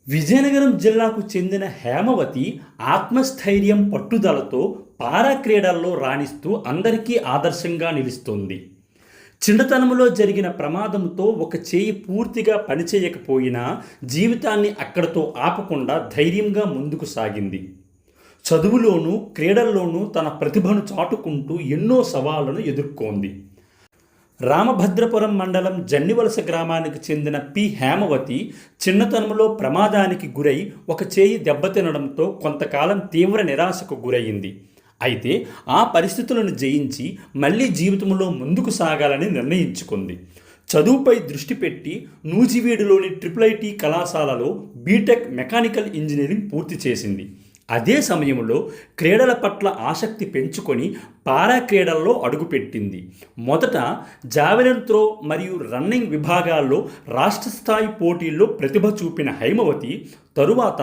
విజయనగరం జిల్లాకు చెందిన హేమవతి ఆత్మస్థైర్యం పట్టుదలతో పారా క్రీడల్లో రాణిస్తూ అందరికీ ఆదర్శంగా నిలుస్తోంది. చిన్నతనంలో జరిగిన ప్రమాదంతో ఒక చేయి పూర్తిగా పనిచేయకపోయినా జీవితాన్ని అక్కడితో ఆపకుండా ధైర్యంగా ముందుకు సాగింది. చదువులోనూ క్రీడల్లోనూ తన ప్రతిభను చాటుకుంటూ ఎన్నో సవాళ్లను ఎదుర్కొంది. రామభద్రపురం మండలం జన్నివలస గ్రామానికి చెందిన హేమవతి చిన్నతనంలో ప్రమాదానికి గురై ఒక చేయి దెబ్బతినడంతో కొంతకాలం తీవ్ర నిరాశకు గురయ్యింది. అయితే ఆ పరిస్థితులను జయించి మళ్ళీ జీవితంలో ముందుకు సాగాలని నిర్ణయించుకుంది. చదువుపై దృష్టి పెట్టి నూజివీడులోని ఐఐటి కళాశాలలో బీటెక్ మెకానికల్ ఇంజనీరింగ్ పూర్తి చేసింది. అదే సమయంలో క్రీడల పట్ల ఆసక్తి పెంచుకొని పారా క్రీడల్లో అడుగుపెట్టింది. మొదట జావెలిన్ త్రో మరియు రన్నింగ్ విభాగాల్లో రాష్ట్ర స్థాయి పోటీల్లో ప్రతిభ చూపిన హైమవతి తరువాత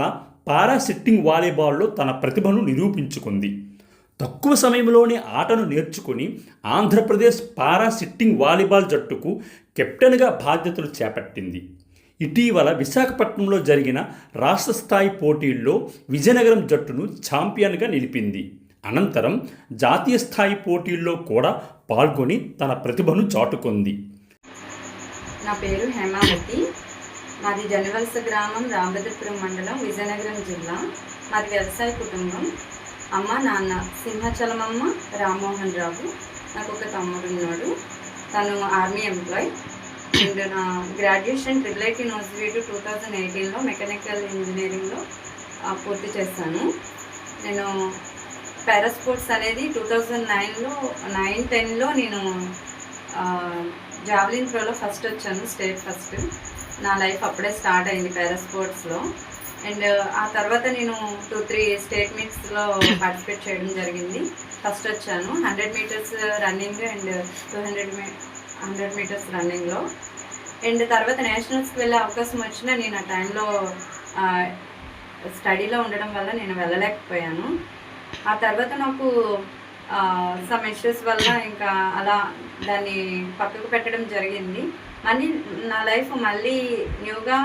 పారా సిట్టింగ్ వాలీబాల్లో తన ప్రతిభను నిరూపించుకుంది. తక్కువ సమయంలోనే ఆటను నేర్చుకుని ఆంధ్రప్రదేశ్ పారా సిట్టింగ్ వాలీబాల్ జట్టుకు కెప్టెన్గా బాధ్యతలు చేపట్టింది. ఇటీవల విశాఖపట్నంలో జరిగిన రాష్ట్ర స్థాయి పోటీల్లో విజయనగరం జట్టును ఛాంపియన్గా నిలిపింది. అనంతరం జాతీయ స్థాయి పోటీల్లో కూడా పాల్గొని తన ప్రతిభను చాటుకుంది. నా పేరు హేమావతి. మాది జనవలస గ్రామం, రామభద్రపురం మండలం, విజయనగరం జిల్లా. మాది వ్యవసాయ కుటుంబం. అమ్మ నాన్న సింహాచలమమ్మ, రామ్మోహన్ రావు. నాకు ఒక తమ్ముడు ఉన్నాడు. తను ఆర్మీ ఎంప్లాయ్. అండ్ నా గ్రాడ్యుయేషన్ ఐఐటి నూజివీడు 2018లో మెకానికల్ ఇంజనీరింగ్లో పూర్తి చేశాను. నేను పారా స్పోర్ట్స్ అనేది 2009లో 9-10లో నేను జావలిన్ త్రోలో ఫస్ట్ వచ్చాను, స్టేట్ ఫస్ట్. నా లైఫ్ అప్పుడే స్టార్ట్ అయింది పారా స్పోర్ట్స్లో. అండ్ ఆ తర్వాత నేను 2-3 స్టేట్ మీట్స్లో పార్టిసిపేట్ చేయడం జరిగింది. ఫస్ట్ వచ్చాను 100 మీటర్స్ రన్నింగ్ అండ్ 100 మీటర్స్ రన్నింగ్లో. అండ్ తర్వాత నేషనల్స్కి వెళ్ళే అవకాశం వచ్చినా నేను ఆ టైంలో స్టడీలో ఉండడం వల్ల నేను వెళ్ళలేకపోయాను. ఆ తర్వాత నాకు సమ్ ఇష్యూస్ వల్ల ఇంకా అలా దాన్ని పక్కకు పెట్టడం జరిగింది. మళ్ళీ నా లైఫ్ మళ్ళీ న్యూగా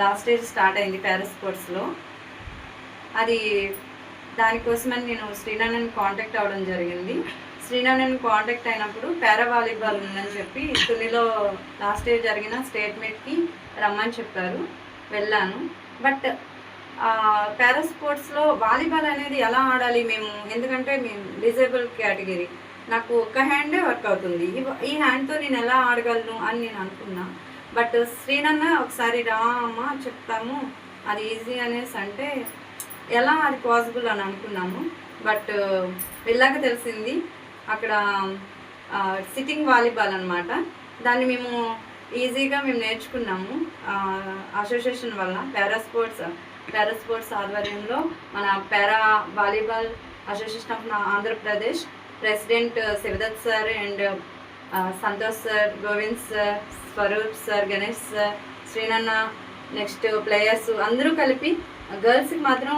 లాస్ట్ ఇయర్ స్టార్ట్ అయింది పారా స్పోర్ట్స్లో. అది దానికోసమని నేను శ్రీనాథ్ని కాంటాక్ట్ అవ్వడం జరిగింది. శ్రీనాథ్ని కాంటాక్ట్ అయినప్పుడు పారా వాలీబాల్ ఉందని చెప్పి తునిలో లాస్ట్ ఇయర్ జరిగిన స్టేట్ మీట్కి రమ్మని చెప్పారు. వెళ్ళాను. బట్ పారా స్పోర్ట్స్లో వాలీబాల్ అనేది ఎలా ఆడాలి మేము, ఎందుకంటే మేము డిజేబుల్ కేటగిరీ, నాకు ఒక్క హ్యాండే వర్క్ అవుతుంది, ఈ హ్యాండ్తో నేను ఎలా ఆడగలను అని నేను అనుకున్నా. బట్ శ్రీనాథ్ ఒకసారి రా అమ్మ చెప్తాము, అది ఈజీ అనేసి అంటే ఎలా అది పాసిబుల్ అని అనుకున్నాము. బట్ వెళ్ళాక తెలిసింది అక్కడ సిట్టింగ్ వాలీబాల్ అనమాట. దాన్ని మేము ఈజీగా నేర్చుకున్నాము అసోసియేషన్ వల్ల. పారా స్పోర్ట్స్ ఆధ్వర్యంలో మన para volleyball association of Andhra Pradesh president Shivadatt sir and Santosh sir, Govind sir, Swaroop sir, Ganesh sir, శ్రీనన్న, నెక్స్ట్ ప్లేయర్స్ అందరూ కలిపి గర్ల్స్కి మాత్రం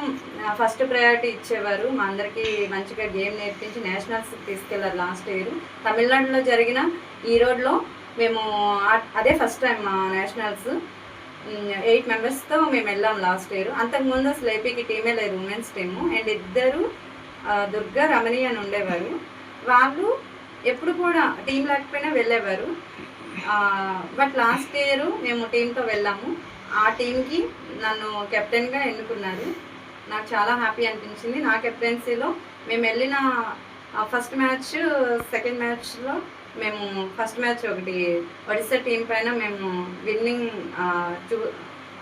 ఫస్ట్ ప్రయారిటీ ఇచ్చేవారు. మా అందరికీ మంచిగా గేమ్ నేర్పించి నేషనల్స్కి తీసుకెళ్లారు. లాస్ట్ ఇయర్ తమిళనాడులో జరిగిన ఈరోడ్లో మేము అదే ఫస్ట్ టైం మా నేషనల్స్ 8 మెంబర్స్తో మేము వెళ్ళాం లాస్ట్ ఇయర్. అంతకుముందు అసలు ఏపీకి టీమే లేదు, ఉమెన్స్ టీము. అండ్ ఇద్దరు దుర్గా, రమణి అని ఉండేవారు. వాళ్ళు ఎప్పుడు కూడా టీం లేకపోయినా వెళ్ళేవారు. బట్ లాస్ట్ ఇయర్ మేము టీంతో వెళ్ళాము. ఆ టీంకి నన్ను కెప్టెన్గా ఎన్నుకున్నారు. నాకు చాలా హ్యాపీ అనిపించింది. నా కెప్టెన్సీలో మేము వెళ్ళిన ఫస్ట్ మ్యాచ్, సెకండ్ మ్యాచ్లో మేము ఫస్ట్ మ్యాచ్ ఒకటి ఒడిశా టీం పైన మేము విన్నింగ్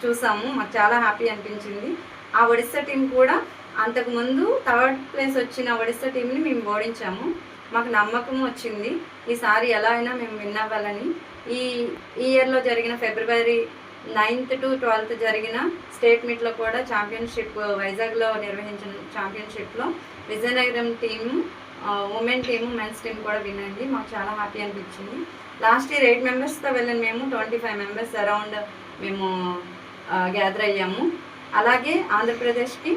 చూసాము. మాకు చాలా హ్యాపీ అనిపించింది. ఆ ఒడిశా టీం కూడా అంతకుముందు థర్డ్ ప్లేస్ వచ్చిన ఒడిశా టీంని మేము ఓడించాము. మాకు నమ్మకం వచ్చింది ఈసారి ఎలా అయినా మేము విన్ అవ్వాలని. ఈ ఇయర్లో జరిగిన February 9th to 12th జరిగిన స్టేట్ మీట్లో కూడా ఛాంపియన్షిప్ వైజాగ్లో నిర్వహించిన ఛాంపియన్షిప్లో Vizianagaram team, women team, mens team కూడా విన్ అయింది. మాకు చాలా హ్యాపీ అనిపించింది. లాస్ట్ ఇయర్ 8 మెంబర్స్తో వెళ్ళిన మేము 25 మెంబర్స్ అరౌండ్ మేము గ్యాదర్ అయ్యాము. అలాగే ఆంధ్రప్రదేశ్కి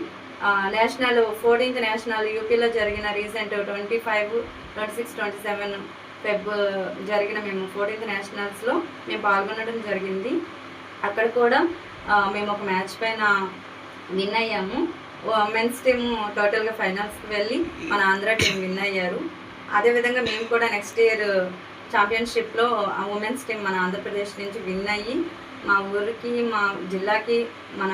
నేషనల్ 14th నేషనల్ యూపీలో జరిగిన రీసెంట్ 25, 26, 27 ఫెబ్ జరిగిన మేము 14th నేషనల్స్లో మేము పాల్గొనడం జరిగింది. అక్కడ కూడా మేము ఒక మ్యాచ్ పైన విన్ అయ్యాము. మెన్స్ టీమ్ టోటల్గా ఫైనల్స్కి వెళ్ళి మన ఆంధ్ర టీం విన్ అయ్యారు. అదేవిధంగా మేము కూడా నెక్స్ట్ ఇయర్ ఛాంపియన్షిప్లో ఉమెన్స్ టీం మన ఆంధ్రప్రదేశ్ నుంచి విన్ అయ్యి మా ఊరికి, మా జిల్లాకి, మన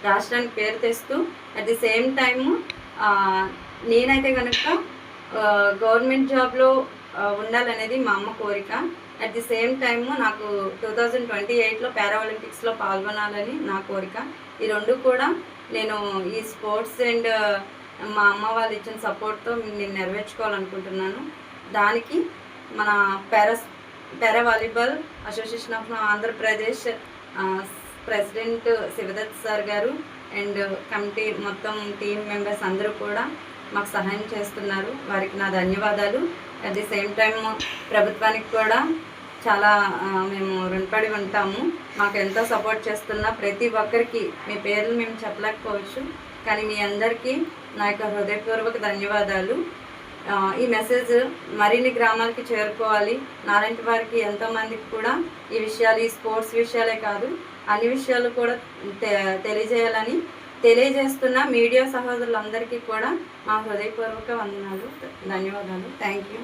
రాష్ట్రానికి పేరు తెస్తూ అట్ ది సేమ్ టైము నేనైతే కనుక గవర్నమెంట్ జాబ్లో ఉండాలనేది మా అమ్మ కోరిక. అట్ ది సేమ్ టైము నాకు 2028లో పారా ఒలింపిక్స్లో పాల్గొనాలని నా కోరిక. ఈ రెండు కూడా నేను ఈ స్పోర్ట్స్ అండ్ మా అమ్మ వాళ్ళు ఇచ్చిన సపోర్ట్తో నేను నెరవేర్చుకోవాలనుకుంటున్నాను. దానికి మన para volleyball association of Andhra Pradesh president Shivadatt sir గారు అండ్ కమిటీ మొత్తం టీమ్ మెంబర్స్ అందరూ కూడా మాకు సహాయం చేస్తున్నారు. వారికి నా ధన్యవాదాలు. అట్ ది సేమ్ టైం ప్రభుత్వానికి కూడా చాలా మేము రుణపడి ఉంటాము. మాకు ఎంతో సపోర్ట్ చేస్తున్న ప్రతి ఒక్కరికి మీ పేర్లు మేము చెప్పలేకపోవచ్చు, కానీ మీ అందరికీ నా యొక్క హృదయపూర్వక ధన్యవాదాలు. ఈ మెసేజ్ మరిన్ని గ్రామాలకి చేరుకోవాలి. నాలాంటి వారికి ఎంతోమందికి కూడా ఈ విషయాలు, ఈ స్పోర్ట్స్ విషయాలే కాదు అన్ని విషయాలు కూడా తెలియజేయాలని తెలియజేస్తున్న మీడియా సహోదరులందరికీ కూడా మా హృదయపూర్వక వందనాలు, ధన్యవాదాలు. Thank you.